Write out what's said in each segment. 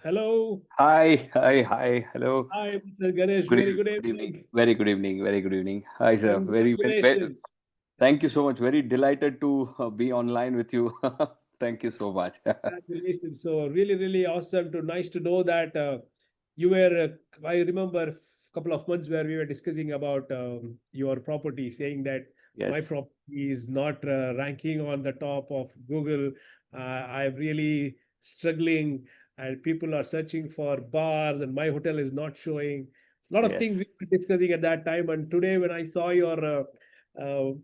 Hello. Hi, hello. Hi, Mr. Ganesh. Good, Very good good evening. evening. Very good evening. Very good evening. Hi, sir. Congratulations. Thank you so much. Very delighted to be online with you. Thank you so much. Congratulations. So really awesome. Nice to know that you were. I remember a couple of months where we were discussing about your property, saying that my Yes, property is not ranking on the top of Google. I'm really struggling, and people are searching for bars, and my hotel is not showing. A lot of things yes. we were discussing at that time, and today when I saw your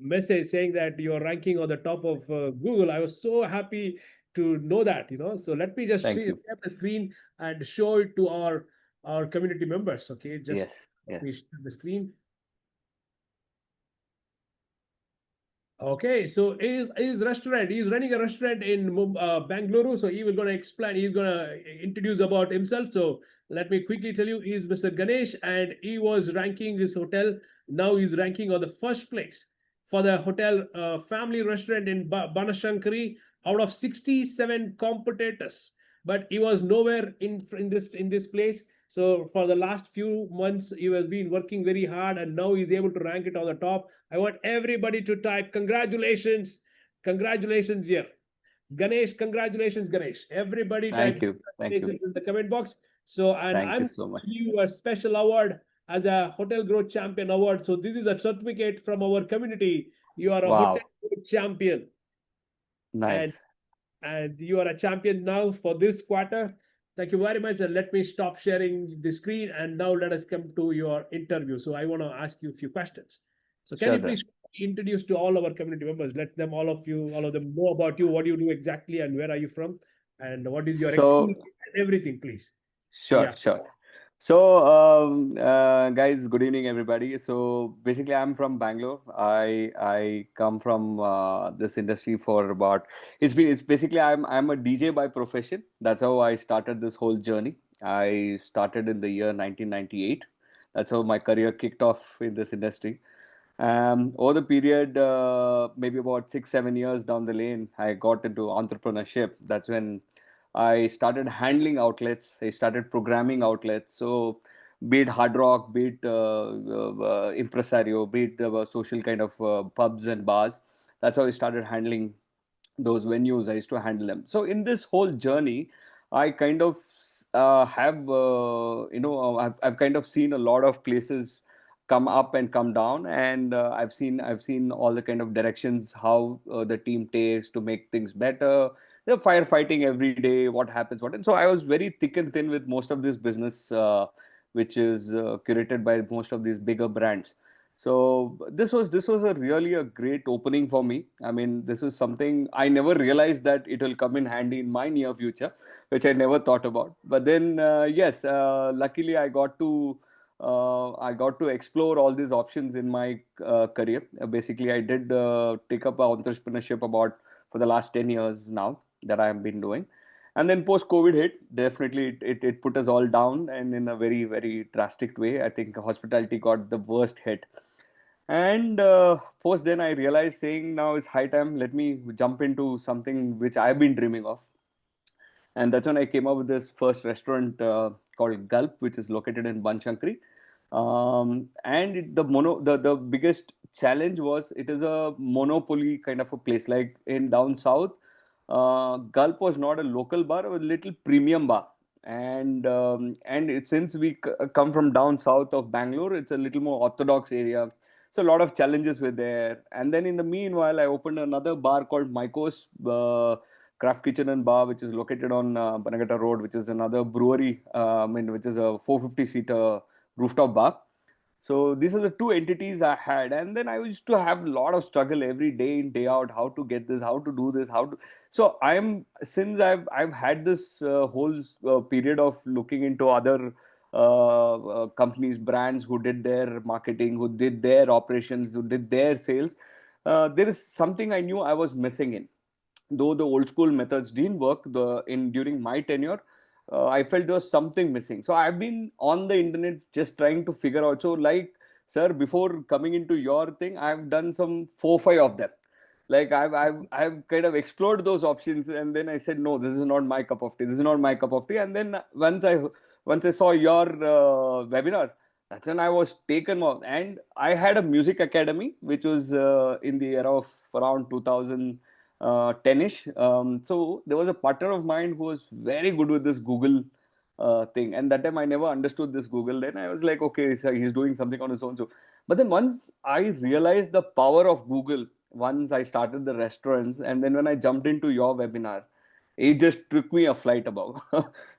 message saying that you're ranking on the top of Google, I was so happy to know that. So let me just Thank you. share the screen and show it to our community members. Okay, just Yes, let yeah. me share the screen. Okay, so is restaurant. He's running a restaurant in Bangalore. So he will gonna explain. He's gonna introduce about himself. So let me quickly tell you, he's Mr. Ganesh, and he was ranking this hotel. Now he's ranking on the first place for the hotel family restaurant in Banashankari out of 67 competitors. But he was nowhere in this place. So for the last few months, he has been working very hard, and now he's able to rank it on the top. I want everybody to type congratulations, congratulations here. Ganesh, congratulations, Ganesh. Everybody type Thank you. Thank you. congratulations in the comment box. So, and Thank you I'm so much. giving you a special award as a Hotel Growth Champion Award. So, this is a certificate from our community. You are a Hotel Wow. Growth Champion, and Nice. you are a champion now for this quarter. Thank you very much. And let me stop sharing the screen. And now let us come to your interview. So I want to ask you a few questions. So can Sure, you sir. please introduce to all our community members? Let them, all of them know about you. What do you do exactly, and where are you from, and what is your So, experience and everything, please. sure, Yeah. sure. So, guys, good evening, everybody. So, basically, I'm from Bangalore. I come from this industry for about it's basically I'm a DJ by profession. That's how I started this whole journey. I started in the year 1998. That's how my career kicked off in this industry. Over the period, maybe about 6, 7 years down the lane, I got into entrepreneurship. That's when I started handling outlets. I started programming outlets. So, be it hard rock, be it impresario, be it social kind of pubs and bars. That's how I started handling those venues. I used to handle them. So, in this whole journey, I kind of have, I've kind of seen a lot of places come up and come down, and I've seen all the kind of directions how the team takes to make things better, firefighting every day, what happens, what. And so I was very thick and thin with most of this business, which is curated by most of these bigger brands. So this was a really a great opening for me. I mean, this is something I never realized that it will come in handy in my near future, which I never thought about. But then, yes, luckily I got to explore all these options in my career. Basically, I did take up entrepreneurship about for the last 10 years now that I have been doing. And then post COVID hit, definitely it put us all down, and in a very, very drastic way. I think hospitality got the worst hit. And post then I realized saying now it's high time, let me jump into something which I've been dreaming of. And that's when I came up with this first restaurant called Gulp, which is located in Banshankari. And the biggest challenge was it is a monopoly kind of a place. Like in down south, Gulp was not a local bar, it was a little premium bar. Since we come from down south of Bangalore, it's a little more orthodox area. So a lot of challenges were there. And then in the meanwhile, I opened another bar called Maiko's Craft Kitchen and Bar, which is located on Banagata Road, which is another brewery, which is a 450-seater rooftop bar. So these are the two entities I had, and then I used to have a lot of struggle every day in day out, how to get this, how to do this, how to. So since I've had this whole period of looking into other companies, brands who did their marketing, who did their operations, who did their sales. There is something I knew I was missing in, though the old school methods didn't work during my tenure. I felt there was something missing, so I've been on the internet just trying to figure out. So, like, sir, before coming into your thing, I've done some 4 5 of them. Like I've kind of explored those options, and then I said, no, this is not my cup of tea. This is not my cup of tea. And then once I saw your webinar, that's when I was taken off. And I had a music academy, which was in the era of around 2010ish. So there was a partner of mine who was very good with this Google thing, and that time I never understood this Google. Then I was like, okay, so he's doing something on his own. So, but then once I realized the power of Google, once I started the restaurants, and then when I jumped into your webinar, it just took me a flight above.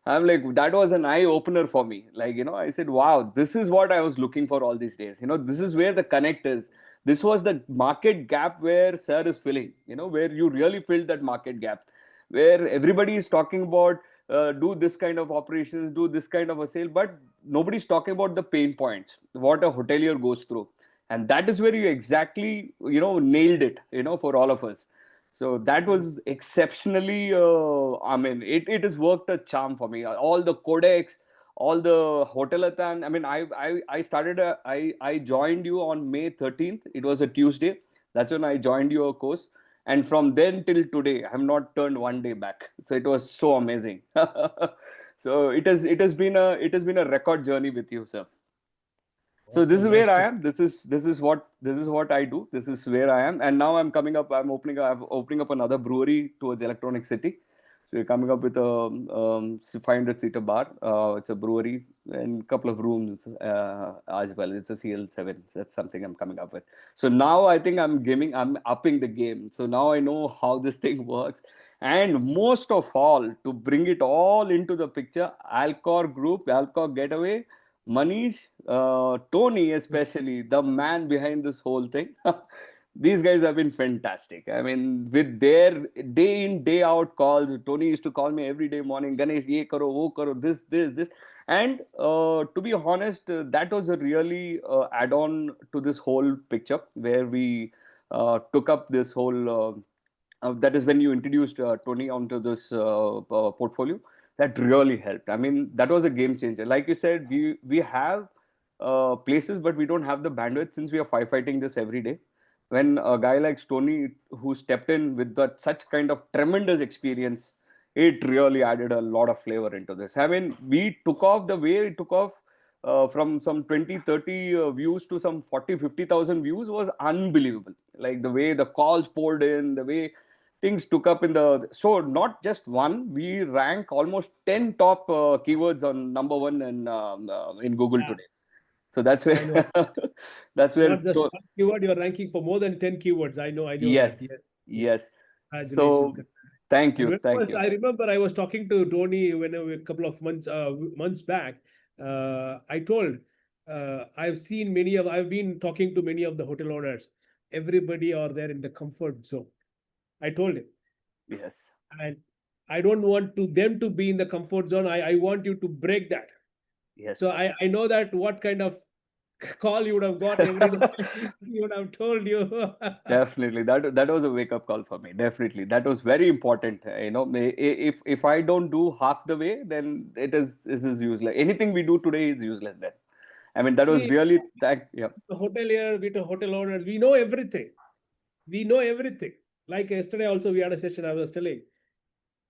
I'm like, that was an eye opener for me. Like, I said, wow, this is what I was looking for all these days. This is where the connect is. This was the market gap where Sir is filling, where you really filled that market gap, where everybody is talking about do this kind of operations, do this kind of a sale, but nobody's talking about the pain points, what a hotelier goes through. And that is where you exactly, nailed it, for all of us. So that was exceptionally, I mean, it has worked a charm for me. All the codex, all the Hotelathon. I mean, I started, I joined you on May 13th. It was a Tuesday. That's when I joined your course. And from then till today, I have not turned one day back. So it was so amazing. So it has been a record journey with you, sir. So this is Awesome. where Nice I to. am. This is what I do. This is where I am. And now I'm coming up. I'm opening up another brewery towards Electronic City. So we're coming up with a 500-seater bar. It's a brewery and a couple of rooms as well. It's a CL7. That's something I'm coming up with. So now I think I'm upping the game. So now I know how this thing works. And most of all, to bring it all into the picture, Alcor Group, Alcor Getaway, Manish, Tony, especially the man behind this whole thing. These guys have been fantastic. I mean, with their day in, day out calls, Tony used to call me every day morning, Ganesh, ye karo, wo karo, this. And to be honest, that was a really add on to this whole picture where we took up this whole. That is when you introduced Tony onto this portfolio. That really helped. I mean, that was a game changer. Like you said, we have places, but we don't have the bandwidth since we are firefighting this every day. When a guy like Tony, who stepped in with that such kind of tremendous experience, it really added a lot of flavor into this. I mean, we took off the way it took off from some 20, 30 views to some 40, 50,000 views was unbelievable. Like the way the calls poured in, the way things took up in the, so not just one, we rank almost 10 top keywords on number one in Google Yeah, today. So that's I know. where that's where Not just one keyword, you're ranking for more than 10 keywords. I know that. yes, Yes, yes. yes. Congratulations. So thank And you, when thank you. I remember I was talking to Tony when a couple of months back. I told I've been talking to many of the hotel owners. Everybody are there in the comfort zone. I told him, Yes. and I don't want them to be in the comfort zone. I want you to break that. So Yes. I know that what kind of call you would have got every day. He would have told you. Definitely, that was a wake up call for me. Definitely, that was very important. If I don't do half the way, then this is useless. Anything we do today is useless. Then, I mean, that was See, really thank yeah. the hotelier, with the hotel owners, we know everything. We know everything. Like yesterday, also we had a session. I was telling.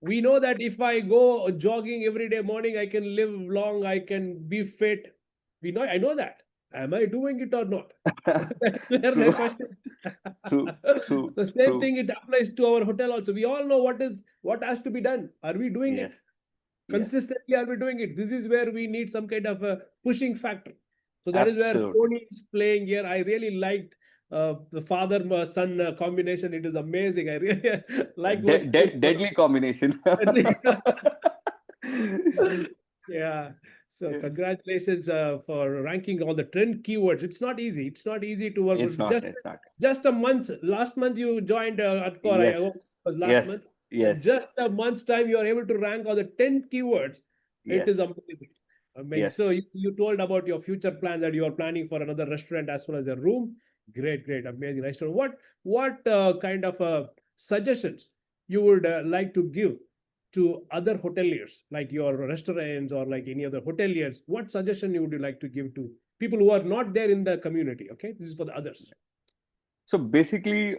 We know that if I go jogging every day morning, I can live long. I can be fit. I know that. Am I doing it or not? That's where my True, question. true, true, The same true. thing it applies to our hotel also. We all know what has to be done. Are we doing it? Yes, yes, Consistently are we doing it? This is where we need some kind of a pushing factor. So that is where absolutely. Tony is playing here. I really liked the father son combination. It is amazing. I really like what you Deadly combination. yeah. So Yes, congratulations for ranking all the trend keywords. It's not easy. It's not easy to work it's with. not. It's not. Just a month. Last month you joined Adcore. I Yes, hope it was last yes, month. And yes, just a month's time, you are able to rank all the 10 keywords. It is yes, amazing. Amazing. So yes. you told about your future plan that you are planning for another restaurant as well as a room. Great, great, amazing. Nice to know. What kind of suggestions you would like to give to other hoteliers, like your restaurants or like any other hoteliers? What suggestion you would like to give to people who are not there in the community? Okay, this is for the others. So basically,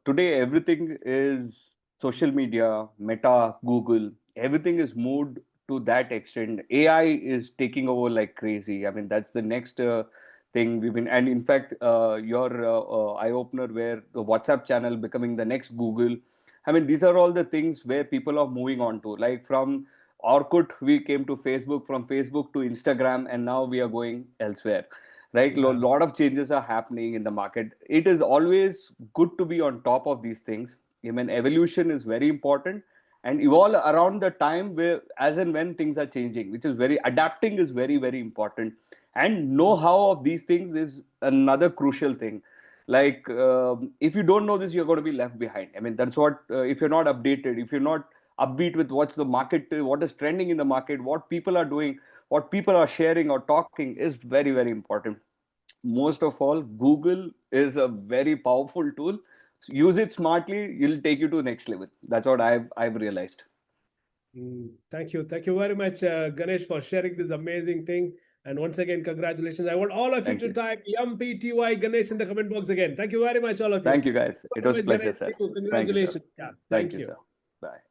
today everything is social media, Meta, Google, everything is moved to that extent. AI is taking over like crazy. I mean, that's the next thing we've been, and in fact, your eye opener where the WhatsApp channel becoming the next Google. I mean, these are all the things where people are moving on to. Like from Orkut, we came to Facebook, from Facebook to Instagram, and now we are going elsewhere, right? Yeah. Lot of changes are happening in the market. It is always good to be on top of these things. I mean, evolution is very important, and evolve around the time where, as and when things are changing, which is very, adapting is very, very important. And know how of these things is another crucial thing. Like if you don't know this, you're going to be left behind. I mean, that's what, if you're not updated, if you're not upbeat with what's the market, what is trending in the market, what people are doing, what people are sharing or talking, is very, very important. Most of all, Google is a very powerful tool. Use it smartly, it'll take you to the next level. That's what I've realized. Thank you. Thank you very much, Ganesh, for sharing this amazing thing. And once again, congratulations. I want all of you Thank to you. type MPTY Ganesh in the comment box again. Thank you very much, all of you. Thank you, guys. It Thank was you a very much, pleasure, Ganesh. sir. Thank you. Thank you, sir. Congratulations. Yeah, Thank thank you, you. sir. Bye.